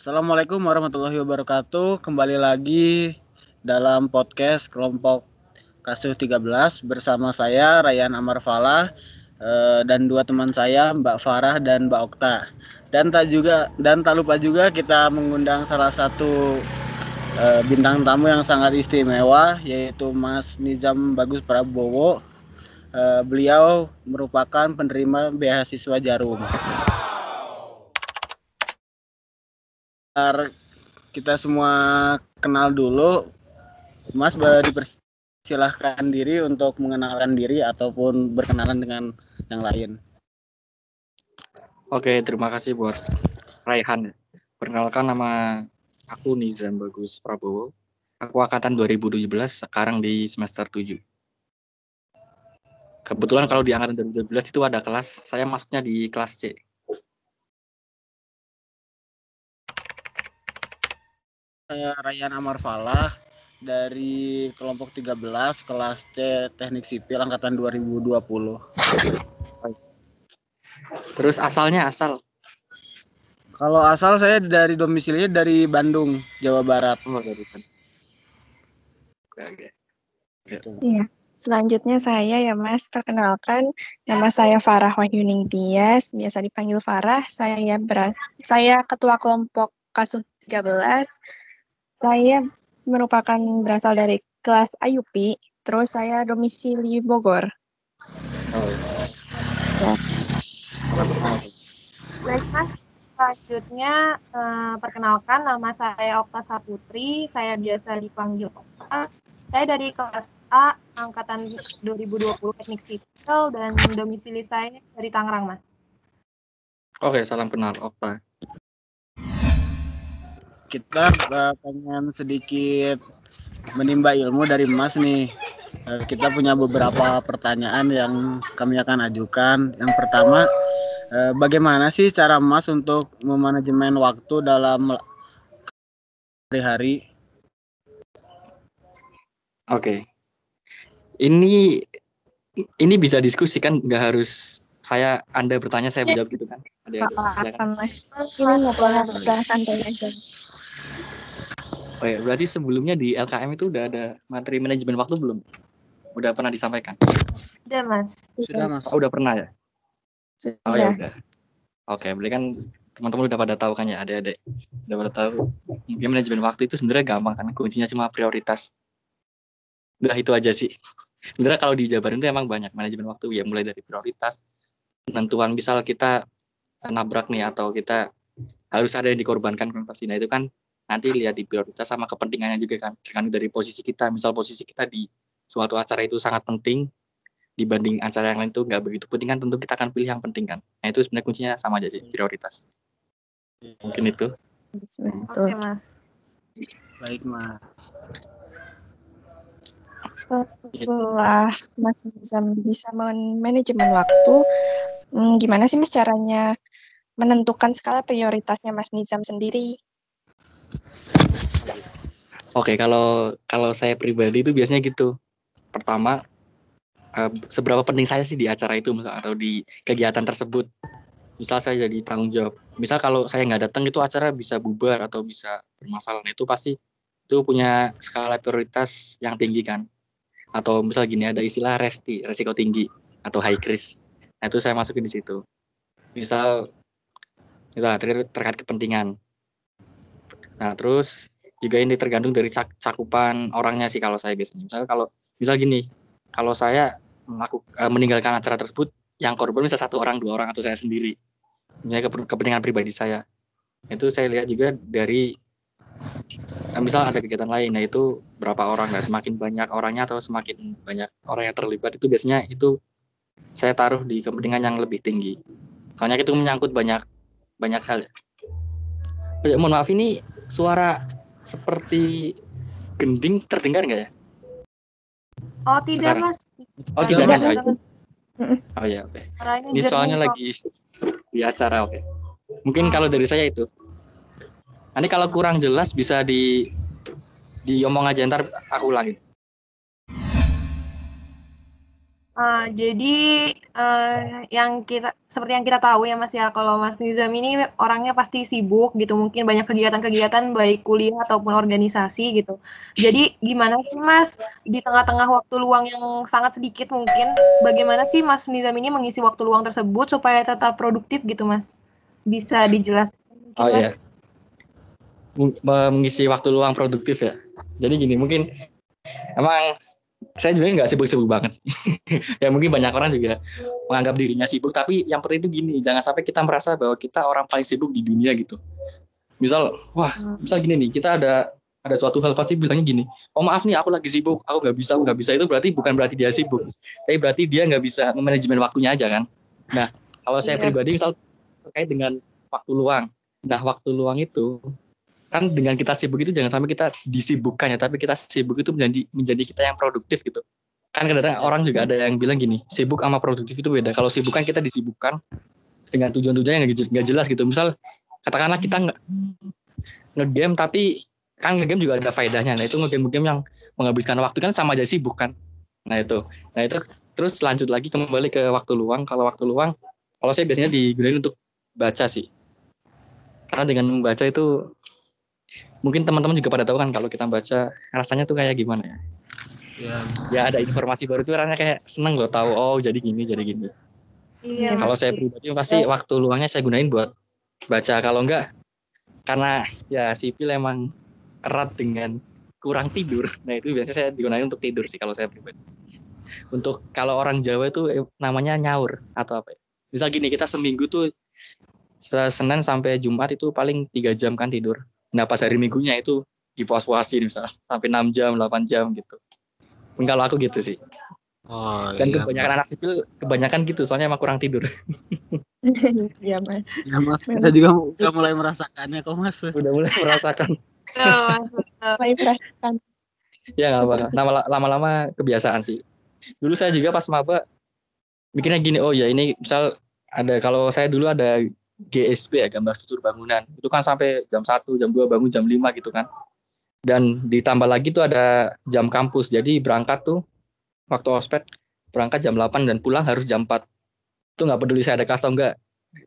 Assalamualaikum warahmatullahi wabarakatuh. Kembali lagi dalam podcast kelompok Kasus 13 bersama saya Ryan Amar Falah dan dua teman saya Mbak Farah dan Mbak Okta. Dan tak lupa juga kita mengundang salah satu bintang tamu yang sangat istimewa, yaitu Mas Nizam Bagus Prabowo. Beliau merupakan penerima beasiswa Jarum. Kita semua kenal dulu. Mas, dipersilahkan diri untuk mengenalkan diri ataupun berkenalan dengan yang lain. Oke, terima kasih buat Raihan. Perkenalkan, nama aku Nizam Bagus Prabowo. Aku angkatan 2017, sekarang di semester 7. Kebetulan kalau di angkatan 2017 itu ada kelas, saya masuknya di kelas C. Saya Ryan Amar Falah dari kelompok 13 kelas C Teknik Sipil angkatan 2020. Terus asalnya asal? Kalau asal saya dari domisilinya dari Bandung, Jawa Barat. Oh, dari Bandung. Oke. Iya. Selanjutnya saya ya Mas, perkenalkan nama saya Farah Wahyuning Tias, biasa dipanggil Farah. Saya ketua kelompok Kasus 13. Saya merupakan berasal dari kelas IUP, terus saya domisili Bogor. Oh. Ya. Baik Mas, selanjutnya perkenalkan nama saya Okta Saputri, saya biasa dipanggil Okta. Saya dari kelas A, angkatan 2020 Teknik Sipil, dan domisili saya dari Tangerang, Mas. Oke, salam kenal, Okta. Kita pengen sedikit menimba ilmu dari Mas nih. Kita punya beberapa pertanyaan yang kami akan ajukan. Yang pertama, bagaimana sih cara Mas untuk memanajemen waktu dalam hari-hari? Oke. Ini bisa diskusi kan, nggak harus Anda bertanya, saya menjawab gitu kan? Ini nggak boleh santai aja. Oh ya, berarti sebelumnya di LKM itu udah ada materi manajemen waktu belum? Udah pernah disampaikan? Sudah, Mas. Sudah, Mas. Oh, udah pernah ya? Sudah. Oh ya udah. Oke, berarti kan teman-teman udah pada tahu kan ya, adik-adik udah pada tahu. Mungkin manajemen waktu itu sebenarnya gampang kan, kuncinya cuma prioritas. Udah itu aja sih. Sebenarnya kalau dijabarin itu emang banyak manajemen waktu ya, mulai dari prioritas, penentuan misal kita nabrak nih atau kita harus ada yang dikorbankan pasti. Nah itu kan nanti lihat di prioritas sama kepentingannya juga kan, tergantung dari posisi kita. Misal posisi kita di suatu acara itu sangat penting dibanding acara yang lain itu nggak begitu penting kan, tentu kita akan pilih yang penting kan. Nah itu sebenarnya kuncinya sama aja sih, prioritas. Mungkin itu. Oke, Mas. Baik, Mas. Setelah Mas bisa manajemen waktu, gimana sih Mas caranya menentukan skala prioritasnya Mas Nizam sendiri? Oke, kalau saya pribadi itu biasanya gitu. Pertama, seberapa penting saya sih di acara itu misal, atau di kegiatan tersebut. Misal saya jadi tanggung jawab. Misal kalau saya nggak datang itu acara bisa bubar atau bisa bermasalah. Nah, itu pasti itu punya skala prioritas yang tinggi kan. Atau misal gini, ada istilah resiko tinggi atau high risk. Nah itu saya masukin di situ. Misal terkait kepentingan. Nah terus juga ini tergantung dari cakupan orangnya sih kalau saya biasanya. Misal gini, kalau saya meninggalkan acara tersebut, yang korban misal 1 orang, 2 orang atau saya sendiri. Misalnya kepentingan pribadi saya. Itu saya lihat juga dari misal ada kegiatan lain, nah itu berapa orang, nah semakin banyak orangnya atau semakin banyak orang yang terlibat itu biasanya itu saya taruh di kepentingan yang lebih tinggi. Soalnya itu menyangkut banyak hal. Mohon maaf, ini suara seperti gending terdengar nggak ya? Oh tidak, Sekarang? Mas. Oh tidak ada. Oh ya oke. Ini soalnya lagi di acara, oke. Mungkin kalau dari saya itu. Nanti kalau kurang jelas bisa diomong aja, ntar aku ulangi. Jadi seperti yang kita tahu ya Mas ya, kalau Mas Nizam ini orangnya pasti sibuk gitu, mungkin banyak kegiatan-kegiatan baik kuliah ataupun organisasi gitu. Jadi gimana sih Mas di tengah-tengah waktu luang yang sangat sedikit mungkin, bagaimana sih Mas Nizam ini mengisi waktu luang tersebut supaya tetap produktif gitu Mas? Bisa dijelaskan mungkin Oh Mas? iya, mengisi waktu luang produktif ya. Jadi gini, mungkin emang saya juga nggak sibuk-sibuk banget. Ya mungkin banyak orang juga menganggap dirinya sibuk, tapi yang penting itu gini, jangan sampai kita merasa bahwa kita orang paling sibuk di dunia gitu. Misal gini nih, kita ada suatu hal pasti bilangnya gini, oh maaf nih aku lagi sibuk, aku nggak bisa, itu berarti bukan berarti dia sibuk, tapi berarti dia nggak bisa memanajemen waktunya aja kan. Nah kalau saya pribadi misal terkait dengan waktu luang, nah waktu luang itu kan dengan kita sibuk itu jangan sampai kita disibukkan ya, tapi kita sibuk itu menjadi kita yang produktif gitu. Kan kadang-kadang orang juga ada yang bilang gini, sibuk sama produktif itu beda. Kalau sibuk kan kita disibukkan dengan tujuan-tujuan yang nggak jelas gitu. Misal katakanlah kita nge-game tapi kan nge-game juga ada faedahnya. Nah itu nge-game yang menghabiskan waktu kan sama aja sibuk kan. Nah itu terus lanjut lagi kembali ke waktu luang. Kalau saya biasanya digunakan untuk baca sih. Karena dengan membaca itu mungkin teman-teman juga pada tahu kan kalau kita baca rasanya tuh kayak gimana ya. Ya ada informasi baru tuh rasanya kayak seneng loh tahu jadi gini. Iya. Kalau saya pribadi pasti waktu luangnya saya gunain buat baca. Kalau enggak karena ya sipil emang erat dengan kurang tidur. Nah itu biasanya saya digunakan untuk tidur sih kalau saya pribadi. Untuk kalau orang Jawa itu namanya nyaur atau apa ya. Misal gini, kita seminggu tuh Senin sampai Jumat itu paling 3 jam kan tidur. Nah pas hari Minggunya itu dipuas-puasin misalnya sampai 6 jam, 8 jam gitu. Kalau aku gitu sih. Dan kebanyakan anak sipil kebanyakan gitu, soalnya emang kurang tidur. Iya Mas. Ya Mas, kita juga udah mulai merasakannya kok Mas. Udah mulai merasakan. Mulai merasakan. Ya nggak apa-apa. Lama-lama kebiasaan sih. Dulu saya juga pas maba mikirnya gini, oh ya ini misal kalau saya dulu ada GSB ya, gambar struktur bangunan. Itu kan sampai jam 1, jam 2 bangun jam 5 gitu kan. Dan ditambah lagi tuh ada jam kampus. Jadi berangkat tuh waktu ospek berangkat jam 8 dan pulang harus jam 4. Itu nggak peduli saya ada kelas atau enggak.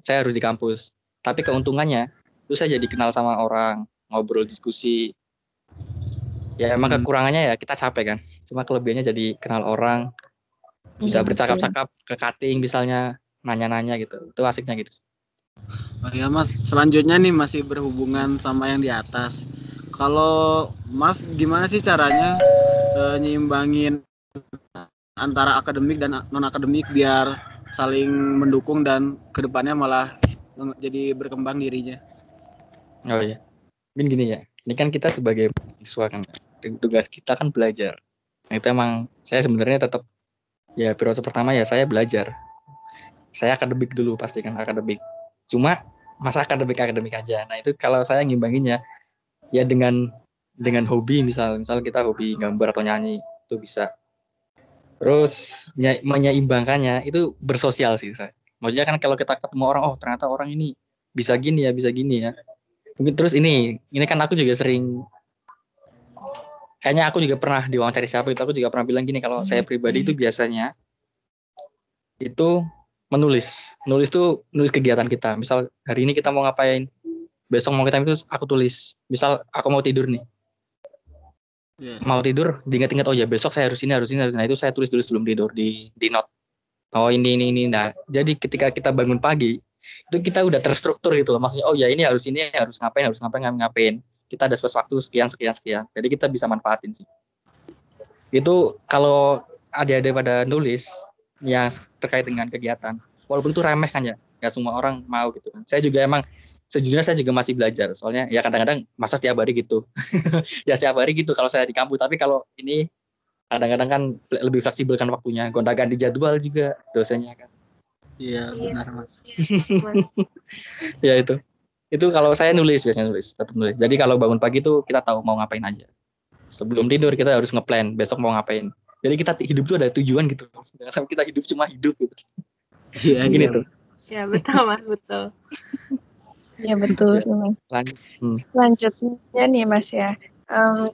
Saya harus di kampus. Tapi keuntungannya itu saya jadi kenal sama orang, ngobrol diskusi. Ya emang kekurangannya ya kita capek kan. Cuma kelebihannya jadi kenal orang, bisa bercakap-cakap ke cutting misalnya, nanya-nanya gitu. Itu asiknya gitu. Oh ya Mas, selanjutnya nih masih berhubungan sama yang di atas. Kalau Mas gimana sih caranya nyimbangin antara akademik dan non akademik biar saling mendukung dan kedepannya malah jadi berkembang dirinya? Oh iya, mungkin gini ya. Ini kan kita sebagai mahasiswa kan, tugas kita kan belajar. Nah itu emang saya sebenarnya tetap ya periode pertama ya saya belajar. Saya akademik dulu pasti kan akademik. Cuma masa akademik aja. Nah itu kalau saya ngimbanginnya ya dengan hobi misal kita hobi gambar atau nyanyi itu bisa. Terus menyeimbangkannya itu bersosial sih saya. Maksudnya kan kalau kita ketemu orang, oh ternyata orang ini bisa gini ya. Mungkin terus ini kan aku juga sering, kayaknya aku juga pernah diwawancara siapa itu, aku juga pernah bilang gini, kalau saya pribadi itu biasanya itu nulis kegiatan kita. Misal hari ini kita mau ngapain, besok mau kita itu aku tulis. Misal aku mau tidur nih, mau tidur, diingat-ingat oh ya besok saya harus ini. Nah itu saya tulis sebelum tidur di note. Oh ini. Nah jadi ketika kita bangun pagi itu kita udah terstruktur gitu loh. Maksudnya oh ya ini harus ngapain. Kita ada waktu sekian. Jadi kita bisa manfaatin sih. Itu kalau ada pada nulis yang terkait dengan kegiatan. Walaupun itu remeh kan ya, nggak semua orang mau gitu kan. Saya juga emang sejujurnya saya juga masih belajar. Soalnya ya kadang-kadang masa setiap hari gitu. Ya setiap hari gitu kalau saya di kampus. Tapi kalau ini kadang-kadang kan lebih fleksibel kan waktunya. Gonta-ganti jadwal juga dosennya kan. Iya benar Mas. Ya itu kalau saya biasanya tetap nulis. Jadi kalau bangun pagi tuh kita tahu mau ngapain aja. Sebelum tidur kita harus ngeplan besok mau ngapain. Jadi kita hidup tuh ada tujuan gitu. Jangan sampai kita hidup cuma hidup gitu. Iya gini tuh. Ya betul Mas, betul. Ya betul sih Mas. Selanjutnya nih Mas ya,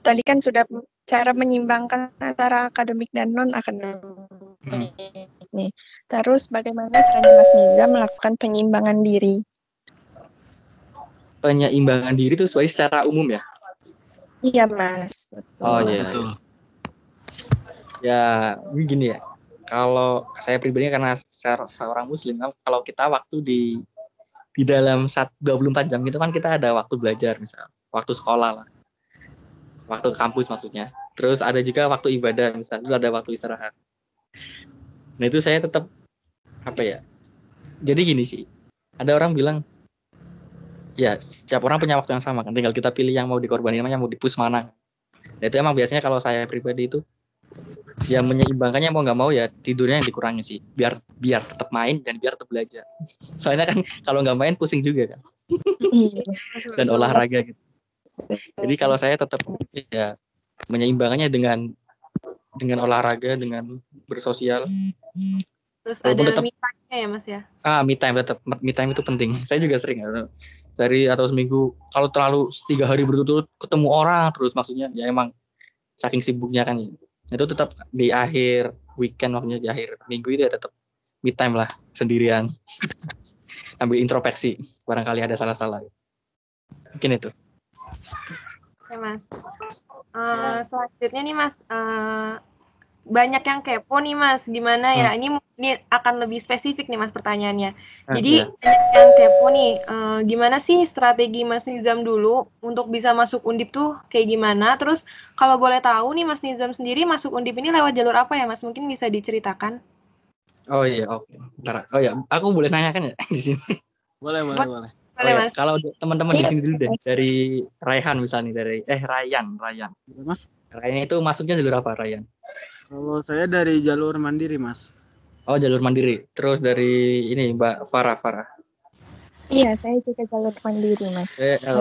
Tadi kan sudah cara menyimbangkan antara akademik dan non-akademik nih. Terus bagaimana caranya Mas Nizam melakukan penyimbangan diri? Penyeimbangan diri itu secara umum ya. Iya Mas, betul. Oh iya. Betul. Ya gini ya. Kalau saya pribadi karena seorang muslim, kalau kita waktu di dalam 24 jam itu kan kita ada waktu belajar misal, waktu sekolah lah. Waktu kampus maksudnya. Terus ada juga waktu ibadah misal, terus ada waktu istirahat. Nah itu saya tetap apa ya? Jadi gini sih. Ada orang bilang ya setiap orang punya waktu yang sama kan, tinggal kita pilih yang mau dikorbanin mana, yang mau dipus mana. Nah, itu emang biasanya kalau saya pribadi itu ya menyeimbangkannya mau nggak mau ya tidurnya yang dikurangi sih, biar tetap main dan biar tetap belajar. Soalnya kan kalau nggak main pusing juga kan, Iya. dan olahraga gitu. Jadi kalau saya tetap ya menyeimbangkannya dengan olahraga, dengan bersosial. Terus Walaupun ada tetap- me time-nya ya Mas ya? Me time tetap, me time itu penting. Saya juga sering dari atau seminggu kalau terlalu 3 hari berturut-turut ketemu orang terus, maksudnya ya emang saking sibuknya kan. Itu tetap di akhir weekend, waktunya di akhir minggu itu ya tetap me time lah, sendirian. Ambil introspeksi, barangkali ada salah-salah. Mungkin itu. Oke Mas. Selanjutnya nih Mas, banyak yang kepo nih Mas, gimana ya? Ini akan lebih spesifik nih Mas pertanyaannya. Jadi banyak yang kepo nih, gimana sih strategi Mas Nizam dulu untuk bisa masuk Undip tuh kayak gimana? Terus kalau boleh tahu nih Mas Nizam sendiri masuk Undip ini lewat jalur apa ya Mas? Mungkin bisa diceritakan. Oh iya, oke. Bentar. Oh ya, aku boleh nanyakan ya di sini. Boleh. Boleh Ya, Mas. kalau teman-teman di sini dulu deh, dari Raihan misalnya, Ryan. Mas, Ryan itu masuknya jalur apa, Ryan? kalau saya dari jalur mandiri, Mas. Oh, jalur mandiri. Terus dari ini Mbak Farah. Iya, saya juga jalur mandiri Mas.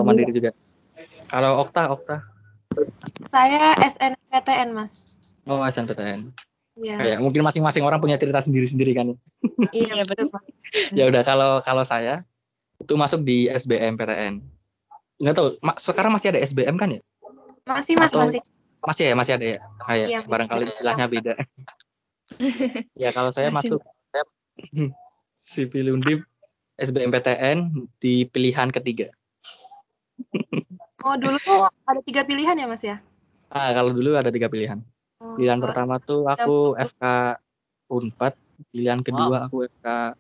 Mandiri juga. Kalau Okta. Saya SNPTN Mas. Oh, SNPTN. Iya. Kayak mungkin masing-masing orang punya cerita sendiri-sendiri kan. Iya betul Mas. Ya udah, kalau saya itu masuk di SBMPTN. Nggak tahu, sekarang masih ada SBM kan ya? Masih Mas, Atau- masih. Masih ada ya. Kayak Iya. barangkali istilahnya beda. Ya kalau saya Masih. masuk Sipil Undip SBMPTN di pilihan ketiga. Oh dulu tuh ada 3 pilihan ya Mas ya? Kalau dulu ada 3 pilihan. Pilihan pertama tuh aku FK Unpad, pilihan kedua aku FK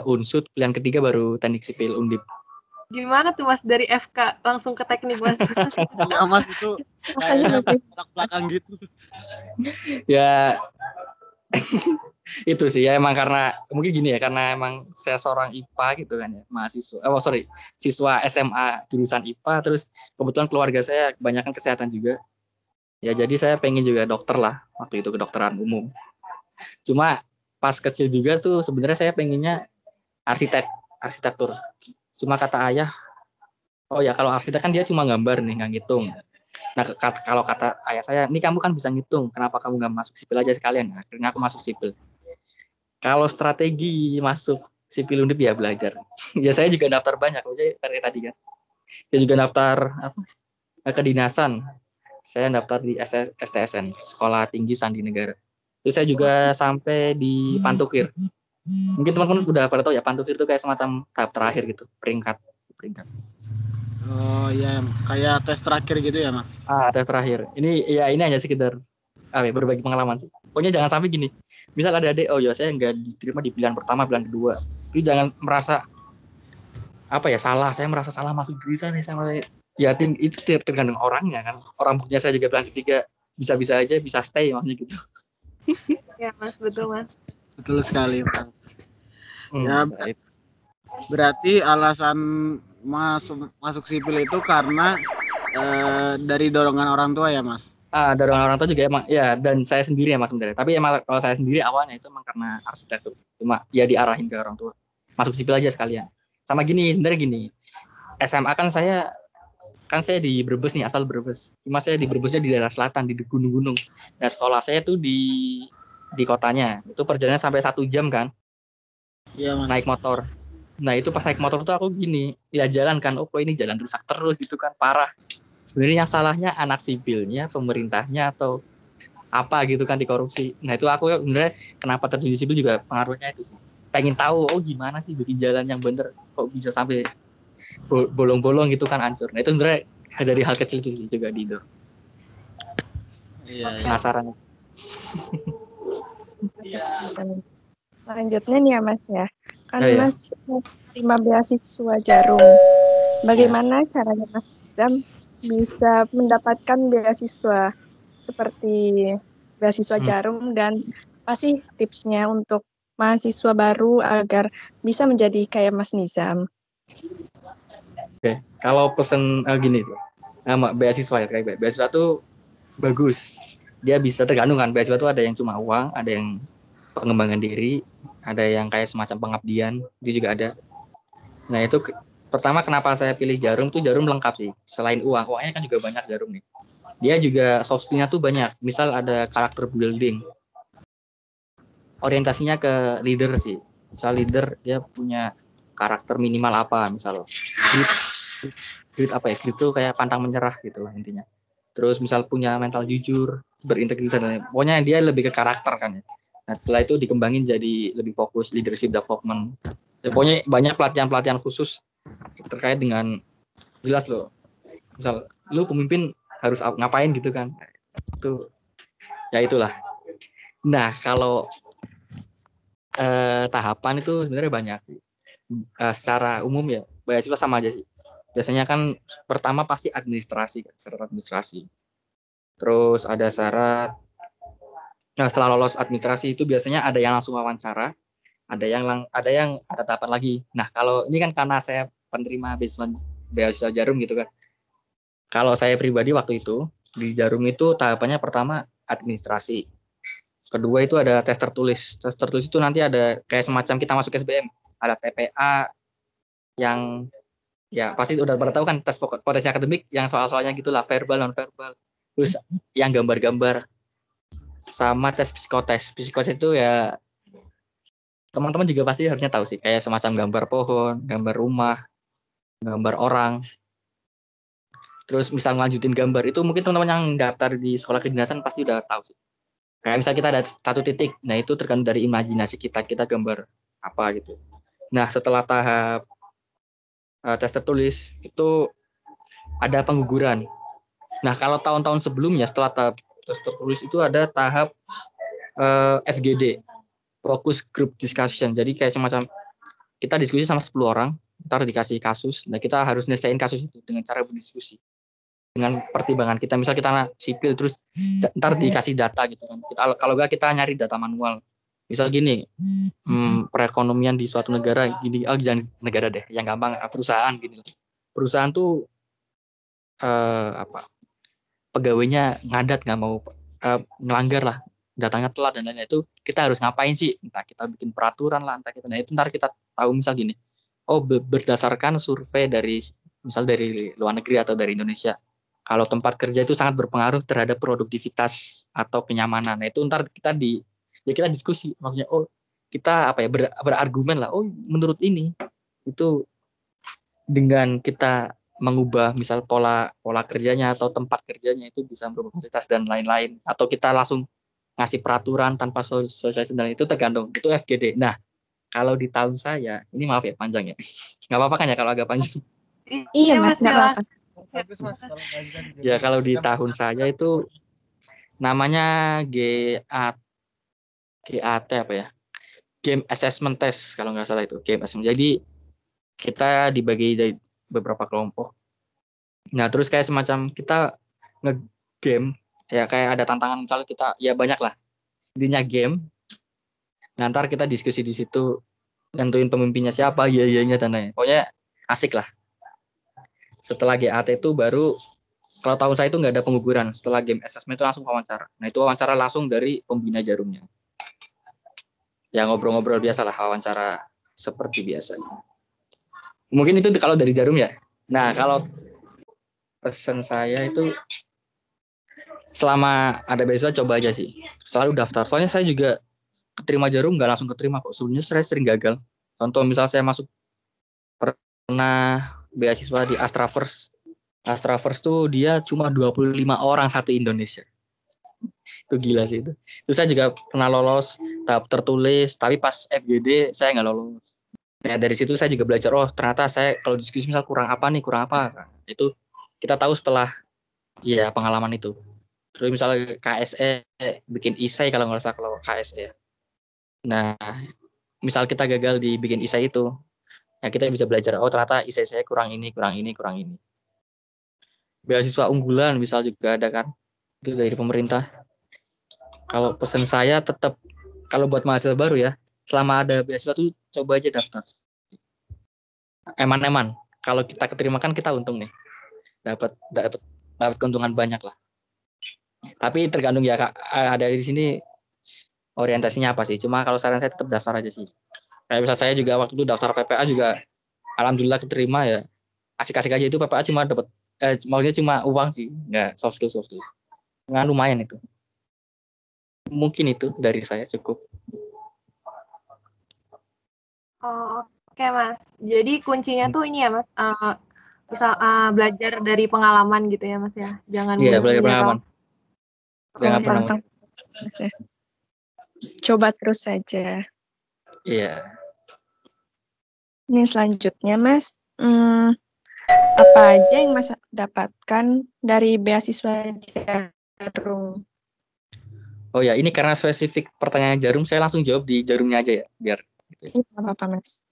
Unsud, pilihan ketiga baru Teknik Sipil Undip. Gimana tuh Mas dari FK langsung ke teknik Mas? Ya, Mas, itu kayak belakang gitu. Ya itu sih ya, emang karena mungkin gini ya, karena emang saya seorang IPA gitu kan ya, siswa SMA jurusan IPA, terus kebetulan keluarga saya kebanyakan kesehatan juga. Ya jadi saya pengen juga dokter lah, waktu itu kedokteran umum. Cuma pas kecil juga tuh sebenarnya saya pengennya arsitektur. Cuma kata ayah, oh ya kalau arsitek kan dia cuma gambar nih, nggak ngitung. Nah kalau kata ayah saya, ini kamu kan bisa ngitung, kenapa kamu nggak masuk sipil aja sekalian? Akhirnya aku masuk sipil. Kalau strategi masuk Sipil Undip ya belajar. Ya saya juga daftar banyak, kayak tadi kan. Saya juga daftar kedinasan. Saya daftar di STSN, Sekolah Tinggi Sandi Negara. Terus saya juga sampai di Pantukir. Mungkin teman-teman udah pada tahu ya, Pantukir itu kayak semacam tahap terakhir gitu, peringkat. Oh iya, kayak tes terakhir gitu ya, Mas? Tes terakhir. Ini hanya sekedar berbagi pengalaman sih. Pokoknya jangan sampai gini. Misal ada adik, oh ya saya nggak diterima di pilihan pertama, pilihan kedua. Itu jangan merasa salah. Saya merasa salah masuk jurusan nih sama saya. Ya itu tergantung orangnya kan. Orang punya saya juga pilihan ketiga, bisa-bisa aja bisa stay makanya gitu. Ya Mas, betul Mas. Betul sekali, Mas. Ya, berarti alasan masuk sipil itu karena dari dorongan orang tua ya, Mas? Dorongan orang tua juga emang ya, dan saya sendiri ya Mas sebenarnya. Tapi emang kalau saya sendiri awalnya itu emang karena arsitektur. Cuma ya diarahin ke orang tua. Masuk sipil aja sekalian. Sama sebenarnya gini. SMA kan saya di Brebes nih, asal Brebes. Cuma saya di Brebesnya di daerah selatan, di gunung-gunung. Nah sekolah saya tuh di kotanya. Itu perjalanan sampai 1 jam kan. Iya, Mas. Naik motor. Nah itu pas naik motor tuh aku gini, ya jalan kan, ini jalan rusak terus gitu kan, parah. Sebenarnya yang salahnya anak sipilnya, pemerintahnya, atau apa gitu kan dikorupsi. Nah itu aku sebenarnya kenapa terjun di sipil juga pengaruhnya itu sih. Pengen tahu, gimana sih bikin jalan yang bener, kok bisa sampai bolong-bolong gitu kan hancur. Nah itu sebenarnya dari hal kecil itu juga di Indo. Iya. Penasaran. Selanjutnya nih ya Mas ya. Kan Oh, iya. Mas terima beasiswa Jarum. Bagaimana caranya Mas Izam bisa mendapatkan beasiswa seperti beasiswa Jarum, dan apa sih tipsnya untuk mahasiswa baru agar bisa menjadi kayak Mas Nizam? Oke, kalau pesen gini tuh, beasiswa ya kayak beasiswa tuh bagus. Dia bisa tergantung kan, beasiswa tuh ada yang cuma uang, ada yang pengembangan diri, ada yang kayak semacam pengabdian, itu juga ada. Nah itu pertama kenapa saya pilih Jarum tuh, Jarum lengkap sih. Selain uangnya kan juga banyak Jarum nih. Dia juga soft skill-nya tuh banyak. Misal ada karakter building, orientasinya ke leader sih. Misal leader dia punya karakter minimal apa, misal grit apa ya, grit itu kayak pantang menyerah gitu lah intinya. Terus misal punya mental jujur, berintegritas, pokoknya dia lebih ke karakter kan ya. Nah setelah itu dikembangin jadi lebih fokus leadership development. Ya, pokoknya banyak pelatihan-pelatihan khusus terkait dengan jelas loh. Misal lu pemimpin harus ngapain gitu kan. Itu ya itulah. Nah kalau tahapan itu sebenarnya banyak sih. Secara umum ya beasiswa sama aja sih. Biasanya kan pertama pasti administrasi, syarat administrasi. Terus ada syarat. Nah setelah lolos administrasi itu biasanya ada yang langsung wawancara, ada yang ada tahapan lagi. Nah kalau ini kan karena saya penerima beasiswa Jarum gitu kan. Kalau saya pribadi waktu itu di Jarum itu tahapannya pertama administrasi. Kedua itu ada tes tertulis. Tes tertulis itu nanti ada kayak semacam kita masuk SBM. Ada TPA yang ya pasti udah pada tahu kan, tes potensi akademik yang soal-soalnya gitulah, verbal, non verbal. Terus yang gambar-gambar sama tes psikotes. Psikotes itu ya teman-teman juga pasti harusnya tahu sih, kayak semacam gambar pohon, gambar rumah, gambar orang. Terus misal ngelanjutin gambar itu mungkin teman-teman yang daftar di sekolah kedinasan pasti udah tahu sih. Kayak misal kita ada satu titik, nah itu tergantung dari imajinasi kita gambar apa gitu. Nah setelah tahap tes tertulis itu ada pengguguran. Nah kalau tahun-tahun sebelumnya setelah tahap tes tertulis itu ada tahap FGD, Focus Group Discussion. Jadi kayak semacam kita diskusi sama 10 orang, ntar dikasih kasus, nah kita harus nyelesain kasus itu dengan cara berdiskusi. Dengan pertimbangan kita, misal kita sipil terus ntar dikasih data gitu kan. Kalau enggak kita nyari data manual. Misal gini, perekonomian di suatu negara gini, jangan negara deh, yang gampang perusahaan gini. Perusahaan tuh pegawainya ngadat, nggak mau ngelanggar lah, datangnya telat dan lain-lain, itu kita harus ngapain sih? Entah kita bikin peraturan lah, entah kita, nah itu ntar kita tahu misal gini, berdasarkan survei dari misal dari luar negeri atau dari Indonesia, kalau tempat kerja itu sangat berpengaruh terhadap produktivitas atau kenyamanan. Nah itu ntar kita kita diskusi, maksudnya kita berargumen lah, menurut ini itu dengan kita mengubah misal pola kerjanya atau tempat kerjanya itu bisa merubah kualitas dan lain-lain, atau kita langsung ngasih peraturan tanpa sosialisasi, dan itu tergantung, itu FGD. Nah kalau di tahun saya ini, maaf ya panjang ya, nggak apa-apa kan ya kalau agak panjang? Iya Mas, nggak apa-apa. Bagus Mas. Ya kalau di tahun saya itu namanya GAT apa ya? Game Assessment Test kalau nggak salah itu, Game Assessment. Jadi kita dibagi dari beberapa kelompok. Nah terus kayak semacam kita nge-game, ya kayak ada tantangan, misalnya kita ya banyak lah, intinya game. Nah ntar kita diskusi di situ, nentuin pemimpinnya siapa, iya-iyanya dan lain-lain. Pokoknya asik lah. Setelah GAT itu baru, kalau tahun saya itu nggak ada pengguguran. Setelah game assessment itu langsung wawancara. Nah itu wawancara langsung dari pembina Jarumnya. Ya ngobrol-ngobrol biasa lah, wawancara seperti biasa. Mungkin itu kalau dari Jarum ya. Nah kalau pesan saya itu, selama ada beasiswa coba aja sih. Selalu daftar. Soalnya saya juga keterima Jarum nggak langsung keterima kok. Sebelumnya saya sering gagal. Contoh misal saya masuk pernah beasiswa di Astra First. Astroverse tuh dia cuma 25 orang satu Indonesia. Itu gila sih itu. Terus saya juga pernah lolos tahap tertulis, tapi pas FGD saya nggak lolos. Nah dari situ saya juga belajar, oh ternyata saya kalau diskusi misal kurang apa. Nah, itu kita tahu setelah ya pengalaman itu. Terus misalnya KSE bikin isai kalau nggak salah kalau KSE. Nah misal kita gagal di bikin isai itu, ya kita bisa belajar, oh ternyata isai saya kurang ini. Beasiswa unggulan misal juga ada kan, itu dari pemerintah. Kalau pesan saya tetap, kalau buat mahasiswa baru ya, selama ada beasiswa tuh coba aja daftar. Eman-eman. Kalau kita keterima kan kita untung nih. Dapat keuntungan banyak lah. Tapi tergantung ya Kak, ada di sini orientasinya apa sih. Cuma kalau saran saya tetap daftar aja sih. Kayak misal saya juga waktu itu daftar PPA juga alhamdulillah keterima ya. Asik-asik aja itu PPA cuma dapat maunya cuma uang sih, nggak soft skill. Nggak lumayan itu. Mungkin itu dari saya cukup. Oh, oke Mas. Jadi kuncinya tuh ini ya Mas, bisa belajar dari pengalaman gitu ya Mas ya. Jangan Iya, belajar pengalaman. Jangan pernah. Coba terus saja. Iya. Ini selanjutnya Mas, apa aja yang Mas dapatkan dari beasiswa Jarum? Oh ya, ini karena spesifik pertanyaan Jarum, saya langsung jawab di Jarumnya aja ya, biar. Ini apa Mas?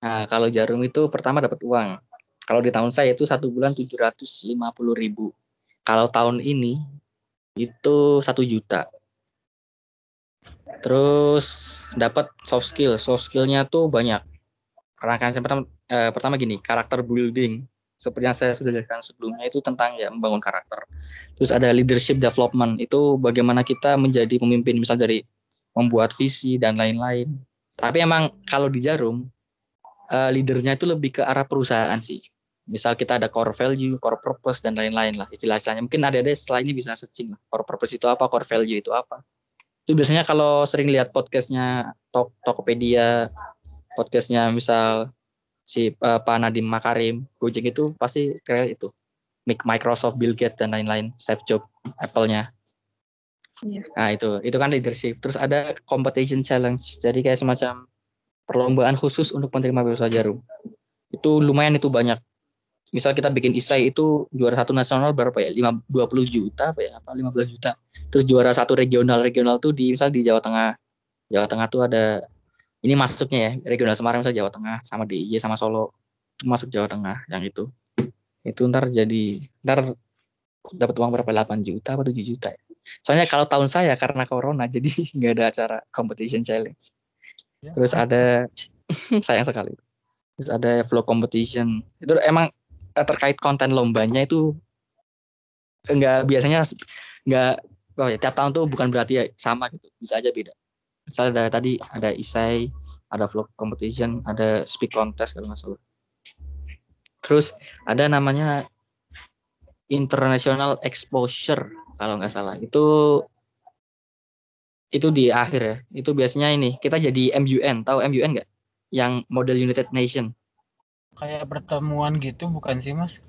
Nah, kalau Jarum itu pertama dapat uang. Kalau di tahun saya itu 1 bulan 750.000. Kalau tahun ini itu 1 juta. Terus dapat soft skill. Soft skillnya tuh banyak. Rangkaian pertama gini, karakter building. Seperti yang saya sudah jelaskan sebelumnya itu tentang ya membangun karakter. Terus ada leadership development, itu bagaimana kita menjadi pemimpin, misal dari membuat visi dan lain-lain. Tapi emang kalau di Jarum leadernya itu lebih ke arah perusahaan sih. Misal kita ada core value, core purpose dan lain-lain lah istilah-istilahnya. Mungkin ada setelah ini bisa searching lah. Core purpose itu apa, core value itu apa. Itu biasanya kalau sering lihat podcastnya Tokopedia, podcastnya misal si Pak Nadiem Makarim, Gojek itu pasti keren itu. Microsoft, Bill Gates dan lain-lain, Steve Jobs, Apple-nya. Iya. Nah itu kan leadership. Terus ada competition challenge. Jadi kayak semacam perlombaan khusus untuk penerima beasiswa Jarum. Itu lumayan, itu banyak. Misal kita bikin isai itu juara 1 nasional berapa ya? 20 juta apa ya? 15 juta. Terus juara 1 regional tuh misal di Jawa Tengah. Jawa Tengah tuh ada, ini masuknya ya, regional Semarang misal Jawa Tengah sama DIY sama Solo. Itu masuk Jawa Tengah yang itu. Itu ntar dapat uang berapa? 8 juta atau 7 juta ya. Soalnya kalau tahun saya karena corona jadi nggak ada acara competition challenge. Terus ada sayang sekali. Terus ada vlog competition. Itu emang terkait konten lombanya itu biasanya tiap tahun tuh bukan berarti ya sama gitu. Bisa aja beda. Misalnya tadi ada isai, ada vlog competition, ada speak contest kalau nggak salah. Terus ada namanya international exposure kalau nggak salah. Itu di akhir ya. Itu biasanya ini kita jadi MUN. Tahu MUN nggak? Yang model United Nation. Kayak pertemuan gitu bukan sih Mas?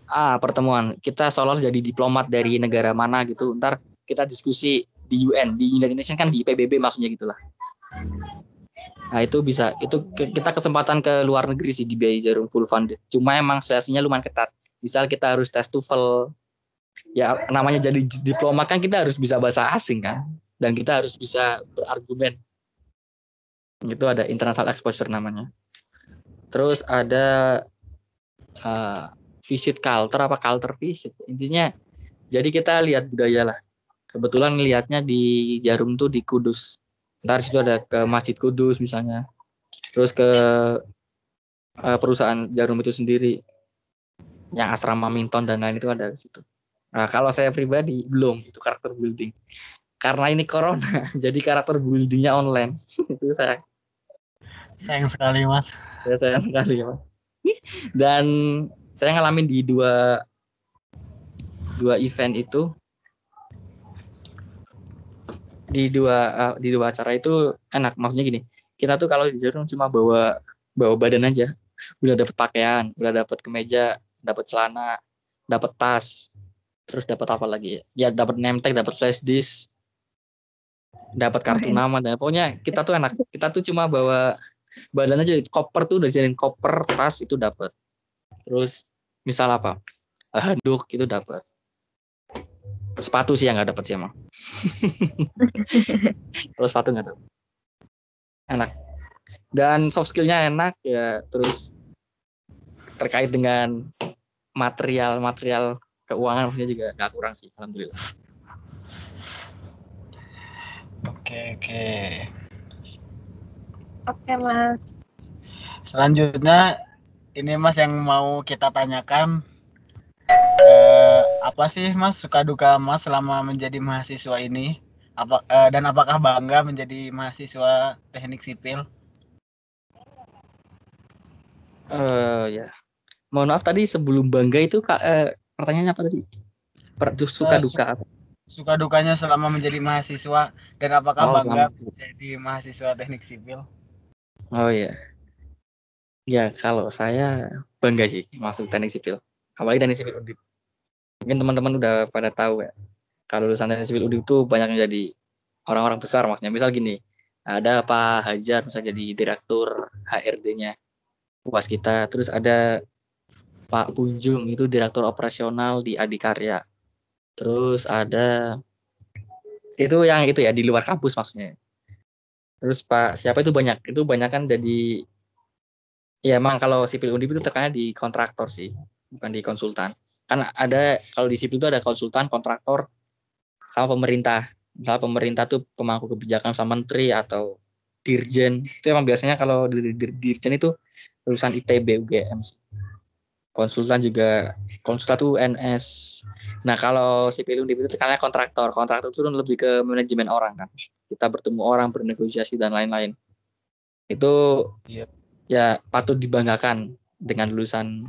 Pertemuan. Kita seolah jadi diplomat dari negara mana gitu. Ntar kita diskusi di UN, di United Nation kan di PBB maksudnya gitulah. Nah itu bisa. Itu kita kesempatan ke luar negeri sih, dibiayai Jarum full funded. Cuma emang seleksinya lumayan ketat. Misal kita harus tes TOEFL. Ya namanya jadi diplomat kan kita harus bisa bahasa asing kan. Dan kita harus bisa berargumen. Itu ada international exposure namanya. Terus ada visit culture visit. Intinya jadi kita lihat budaya lah. Kebetulan ngelihatnya di Jarum tuh di Kudus. Ntar situ ada ke Masjid Kudus misalnya. Terus ke perusahaan Jarum itu sendiri. Yang asrama Minton dan lain itu ada di situ. Nah, kalau saya pribadi belum itu karakter building. Karena ini corona, jadi karakter buildingnya online. Itu sayang sekali Mas. Sayang sekali Mas. Dan saya ngalamin di dua event itu, di dua acara itu enak. Maksudnya gini, kita tuh kalau di Jarum cuma bawa badan aja, udah dapat pakaian, udah dapat kemeja, dapat celana, dapat tas, terus dapat apa lagi ya? Ya dapat name tag, dapat flash disk, dapat kartu nama, dan pokoknya kita tuh enak. Kita tuh cuma bawa badan aja, koper tuh udah jadiin koper, tas itu dapat. Terus misal apa? Handuk itu dapat. Sepatu sih yang nggak dapat sih emang. Terus sepatu nggak dapat. Enak. Dan soft skillnya enak ya. Terus terkait dengan material keuangan maksudnya juga nggak kurang sih, alhamdulillah. Oke, Mas. Selanjutnya ini Mas yang mau kita tanyakan, apa sih Mas suka duka Mas selama menjadi mahasiswa ini? Dan apakah bangga menjadi mahasiswa teknik sipil? Ya. Mohon maaf tadi sebelum bangga itu pertanyaannya apa tadi? Suka duka apa? Suka dukanya selama menjadi mahasiswa, dan apakah bangga menjadi mahasiswa teknik sipil? Oh iya. Ya kalau saya bangga sih masuk teknik sipil. Apalagi teknik sipil Undip. Mungkin teman-teman udah pada tahu ya. Kalau lulusan teknik sipil Undip itu banyak yang jadi orang-orang besar maksudnya. Misal gini, ada Pak Hajar misalnya jadi direktur HRD-nya UAS kita. Terus ada Pak Punjung itu direktur operasional di Adikarya. Terus ada itu yang itu ya di luar kampus maksudnya. Terus Pak siapa itu banyak kan jadi ya emang kalau sipil Undip itu terkena di kontraktor sih, bukan di konsultan. Kan ada kalau di sipil itu ada konsultan, kontraktor sama pemerintah. Misalnya pemerintah tuh pemangku kebijakan sama menteri atau dirjen. Itu emang biasanya kalau dirjen itu lulusan ITB UGM. Konsultan tuh UNS. Nah kalau sipil Undip itu terkena kontraktor itu lebih ke manajemen orang kan. Kita bertemu orang, bernegosiasi dan lain-lain. Itu ya patut dibanggakan dengan lulusan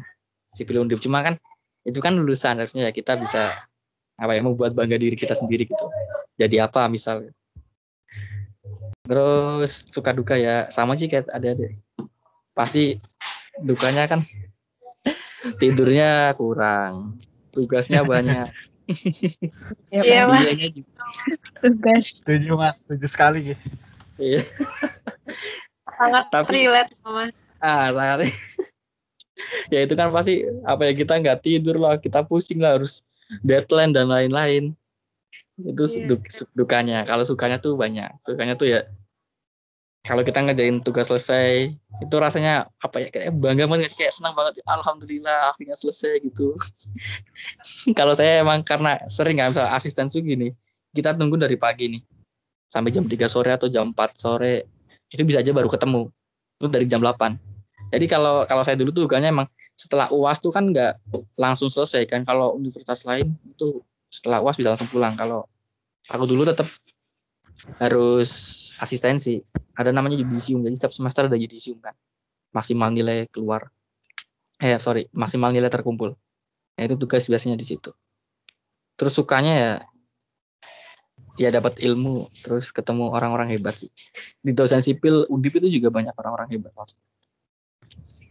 sipil Undip. Cuma kan itu kan lulusan, harusnya ya kita bisa membuat bangga diri kita sendiri gitu. Jadi apa misalnya. Terus suka duka ya sama sih kayak ada pasti dukanya kan tidurnya kurang, tugasnya banyak. Iya, Mas. Tugas. Setuju Mas, setuju sekali. Iya. Sangat relate, Mas. Sangat. Ya itu kan pasti kita nggak tidur lah, kita pusing lah, harus deadline dan lain-lain. Itu dukanya. Kalau sukanya tuh banyak. Sukanya tuh ya kalau kita ngerjain tugas selesai, itu rasanya kayak bangga banget, kayak senang banget, alhamdulillah akhirnya selesai gitu. Kalau saya emang karena sering nggak bisa asisten tuh gini, kita tunggu dari pagi nih sampai jam 3 sore atau jam 4 sore, itu bisa aja baru ketemu itu dari jam 8. Jadi kalau saya dulu tuh dukanya emang setelah UAS tuh kan nggak langsung selesai kan. Kalau universitas lain itu setelah UAS bisa langsung pulang. Kalau aku dulu tetap harus asistensi. Ada namanya yudisium, jadi setiap semester ada yudisium kan. Maksimal nilai keluar. Maksimal nilai terkumpul. Nah, itu tugas biasanya di situ. Terus sukanya ya dapat ilmu, terus ketemu orang-orang hebat sih. Di dosen sipil Undip itu juga banyak orang-orang hebat.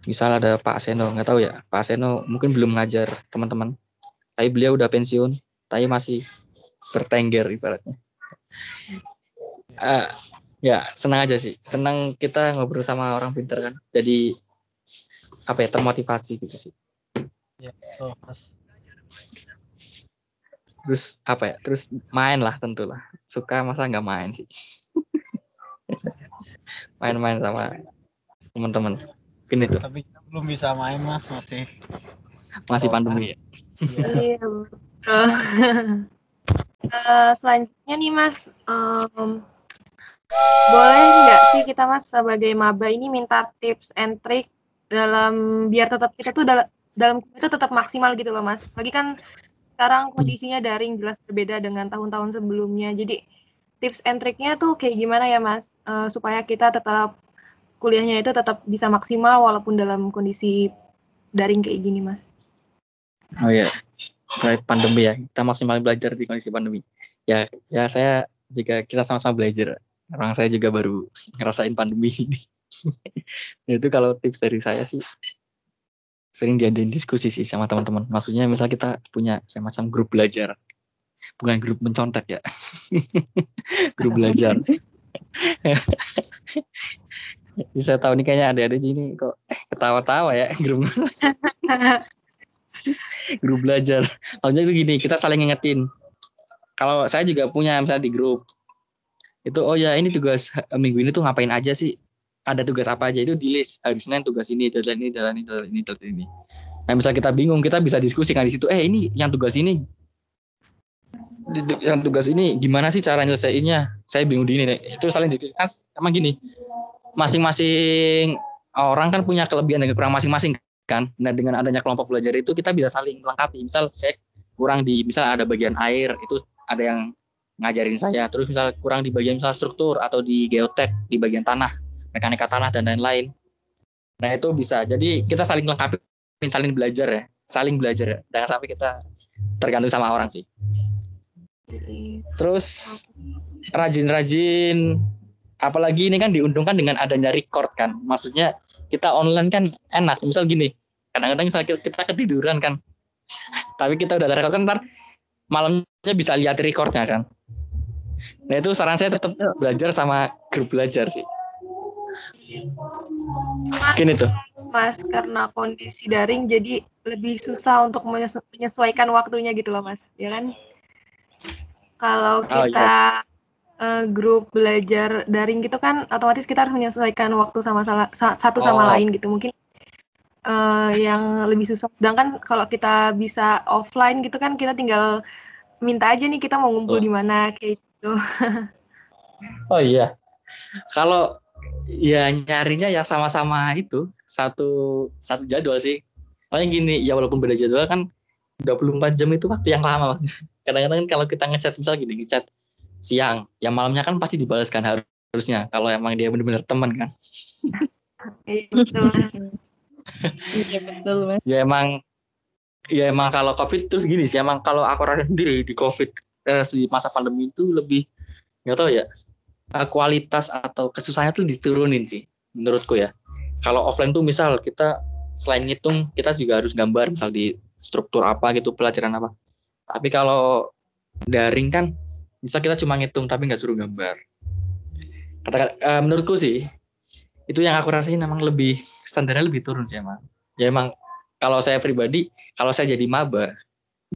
Misal ada Pak Seno, nggak tahu ya. Pak Seno mungkin belum ngajar teman-teman. Tapi beliau udah pensiun, tapi masih bertengger ibaratnya. Ya senang aja sih, senang kita ngobrol sama orang pintar kan, jadi termotivasi gitu sih. Ya, betul Mas. Terus main lah tentulah, suka masa nggak main sih. Main-main sama teman-teman. Itu. Tapi kita belum bisa main Mas, masih pandemi ya. Iya. Selanjutnya nih Mas, boleh nggak sih kita Mas sebagai maba ini minta tips and trick biar tetap kita tuh dalam itu tetap maksimal gitu loh Mas. Lagi kan sekarang kondisinya daring jelas berbeda dengan tahun-tahun sebelumnya. Jadi tips and tricknya tuh kayak gimana ya Mas, supaya kita tetap kuliahnya itu tetap bisa maksimal walaupun dalam kondisi daring kayak gini Mas. Oh ya, terkait pandemi ya, kita maksimal belajar di kondisi pandemi. Ya saya juga kita sama-sama belajar. Orang saya juga baru ngerasain pandemi ini. Itu kalau tips dari saya sih sering diadain diskusi sih sama teman-teman. Maksudnya misal kita punya semacam grup belajar, bukan grup mencontek ya, grup belajar. Jadi saya tahu nih kayaknya ada gini kok ketawa-tawa ya grup belajar. Maksudnya itu gini, kita saling ngingetin. Kalau saya juga punya misalnya di grup itu, oh ya ini tugas minggu ini tuh ngapain aja sih? Ada tugas apa aja itu di list. Hari Senin tugas ini, deadline ini. Nah, misal kita bingung, kita bisa diskusikan di situ. Ini yang tugas ini gimana sih cara nyelesainnya? Saya bingung di ini. Itu saling diskusikan. Emang gini, masing-masing orang kan punya kelebihan dan kekurangan masing-masing kan. Nah, dengan adanya kelompok belajar itu kita bisa saling melengkapi. Misal saya kurang misal ada bagian air, itu ada yang ngajarin saya. Terus misal kurang di bagian misal struktur atau di geotek, di bagian tanah, mekanika tanah dan lain-lain. Nah, itu bisa. Jadi kita saling melengkapi, saling belajar ya. Jangan sampai kita tergantung sama orang sih. Terus rajin-rajin, apalagi ini kan diuntungkan dengan adanya record kan. Maksudnya kita online kan enak. Misal gini, kadang-kadang misal kita ketiduran kan, tapi kita udah ada record kan, ntar malamnya bisa lihat recordnya kan. Nah, itu saran saya tetap belajar sama grup belajar sih. Gini tuh. Mas, karena kondisi daring jadi lebih susah untuk menyesuaikan waktunya gitu loh Mas, ya kan? Kalau kita grup belajar daring gitu kan otomatis kita harus menyesuaikan waktu satu sama lain gitu. Mungkin yang lebih susah. Sedangkan kalau kita bisa offline gitu kan kita tinggal minta aja nih kita mau ngumpul di mana kayak gitu. Oh iya. Kalau ya nyarinya ya sama-sama itu satu jadwal sih. Makanya gini, ya walaupun beda jadwal kan 24 jam itu waktu yang lama. Kadang-kadang kalau kita ngechat misal gini, ngechat siang, ya malamnya kan pasti dibalaskan harusnya kalau emang dia benar-benar teman kan. Iya betul Mas. Ya emang kalau COVID terus gini sih, emang kalau aku rasa sendiri di COVID di masa pandemi itu lebih nggak tahu ya, kualitas atau kesusahannya tuh diturunin sih menurutku ya. Kalau offline tuh misal kita selain ngitung kita juga harus gambar misal di struktur apa gitu, pelajaran apa. Tapi kalau daring kan misal kita cuma ngitung tapi nggak suruh gambar. Menurutku sih itu yang aku rasain emang lebih standarnya lebih turun sih emang. Ya emang kalau saya pribadi, kalau saya jadi maba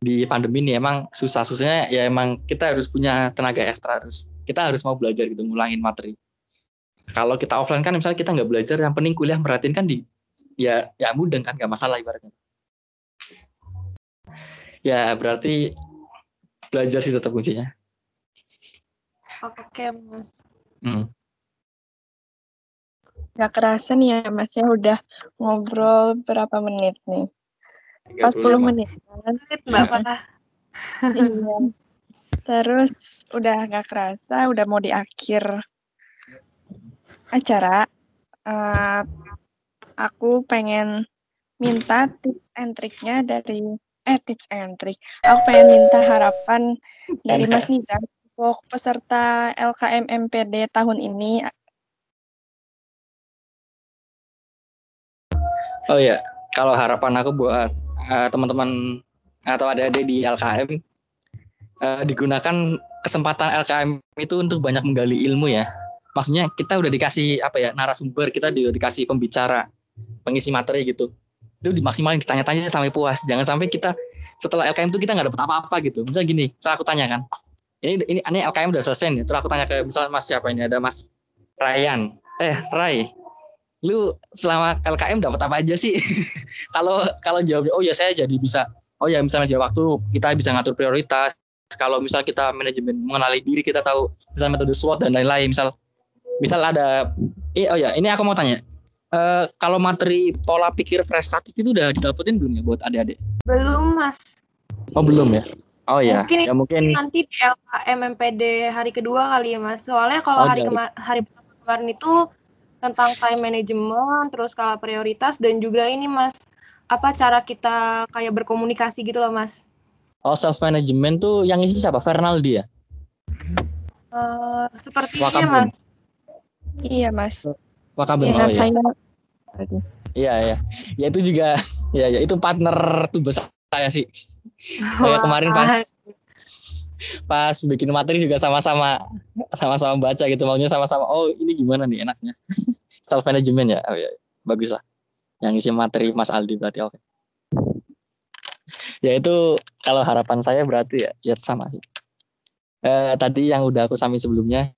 di pandemi ini emang susahnya ya emang kita harus punya tenaga ekstra, kita harus mau belajar gitu, ngulangin materi. Kalau kita offline kan misalnya kita nggak belajar, yang penting kuliah merhatiin kan ya mudah kan, nggak masalah ibaratnya. Ya berarti belajar sih tetap kuncinya. Oke Mas. Gak kerasa nih ya Mas ya, udah ngobrol berapa menit nih? 40 menit. Mbak Farah. Iya. Terus udah gak kerasa, udah mau di akhir acara. Aku pengen minta tips and triknya dari Aku pengen minta harapan dari Mas Nizam untuk peserta LKM MPD tahun ini. Oh ya, kalau harapan aku buat teman-teman atau adik-adik di LKM, digunakan kesempatan LKM itu untuk banyak menggali ilmu ya. Maksudnya kita udah dikasih narasumber, kita udah dikasih pembicara, pengisi materi gitu. Itu dimaksimalin, ditanya-tanya sampai puas. Jangan sampai kita setelah LKM itu kita nggak dapet apa-apa gitu. Misalnya gini, aku tanya kan, ini LKM udah selesai nih. Terus aku tanya ke misalnya Mas siapa ini, ada Mas Ryan. Ray, lu selama LKM dapat apa aja sih? Kalau jawabnya, oh ya saya jadi bisa, oh ya misalnya jawab waktu, kita bisa ngatur prioritas. Kalau misal kita manajemen, mengenali diri, kita tahu misal metode SWOT dan lain-lain. Misal ada, ini aku mau tanya, kalau materi pola pikir prestatif itu udah didapetin belum ya buat adik-adik? Belum Mas. Oh belum ya? Oh ya. Mungkin nanti di LKM MPD hari kedua kali ya Mas. Soalnya kalau hari kemarin itu tentang time management, terus skala prioritas, dan juga ini Mas, apa cara kita kayak berkomunikasi gitu loh Mas. Oh, self management tuh yang isi siapa? Fernaldi ya? Sepertinya Mas. Iya Mas. Wakabun, saya. Iya. Ya itu juga Ya, itu partner tugas saya sih. Saya kemarin pas bikin materi juga sama-sama baca gitu, maunya sama-sama. Oh, ini gimana nih enaknya? Self management ya. Oh ya, bagus lah. Yang isi materi Mas Aldi berarti oke. Ya itu kalau harapan saya berarti ya sama sih. Tadi yang udah aku sami sebelumnya.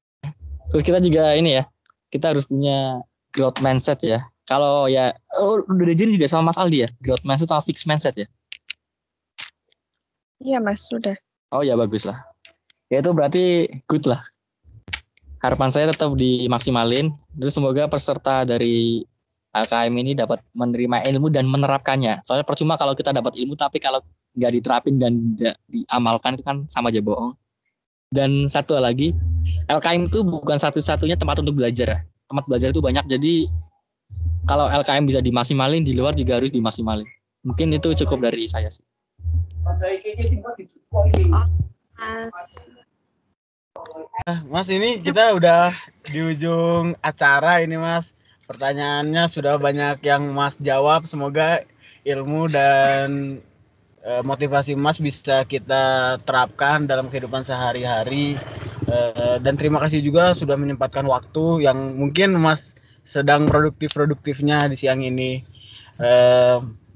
Terus kita juga ini ya, kita harus punya growth mindset ya. Kalau ya, udah diajarin juga sama Mas Aldi ya, growth mindset sama fixed mindset ya. Iya Mas, sudah. Oh ya bagus lah. Ya itu berarti good lah. Harapan saya tetap dimaksimalin. Terus semoga peserta dari AKM ini dapat menerima ilmu dan menerapkannya. Soalnya percuma kalau kita dapat ilmu tapi kalau nggak diterapin dan tidak diamalkan itu kan sama aja bohong. Dan satu lagi, LKM itu bukan satu-satunya tempat untuk belajar. Tempat belajar itu banyak. Jadi kalau LKM bisa dimaksimalin, di luar juga harus dimaksimalin. Mungkin itu cukup dari saya sih. Mas, ini kita udah di ujung acara ini Mas. Pertanyaannya sudah banyak yang Mas jawab. Semoga ilmu dan motivasi Mas bisa kita terapkan dalam kehidupan sehari-hari. Dan terima kasih juga sudah menyempatkan waktu yang mungkin Mas sedang produktifnya di siang ini.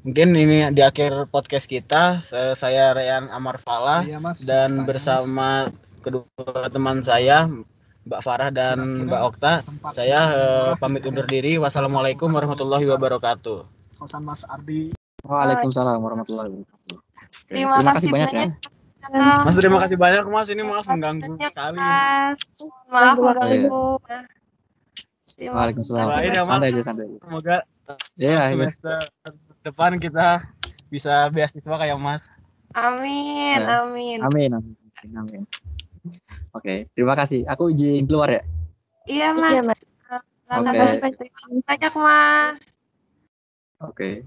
Mungkin ini di akhir podcast kita. Saya Ryan Amar Falah dan bersama kedua teman saya Mbak Farah dan Mbak Okta, saya pamit undur diri. Wassalamualaikum warahmatullahi wabarakatuh. Mas Ardi. Waalaikumsalam warahmatullahi wabarakatuh. Terima kasih banyak ya. Mas, terima kasih banyak Mas. Ini maaf mengganggu sekali. Maaf mengganggu. Waalaikumsalam. Santai aja. Semoga ya, semester depan kita bisa beasiswa kayak Mas. Amin, ya. amin. Amin. Oke, terima kasih. Aku izin keluar ya. Iya Mas. Iya, Mas. Terima kasih banyak Mas. Oke.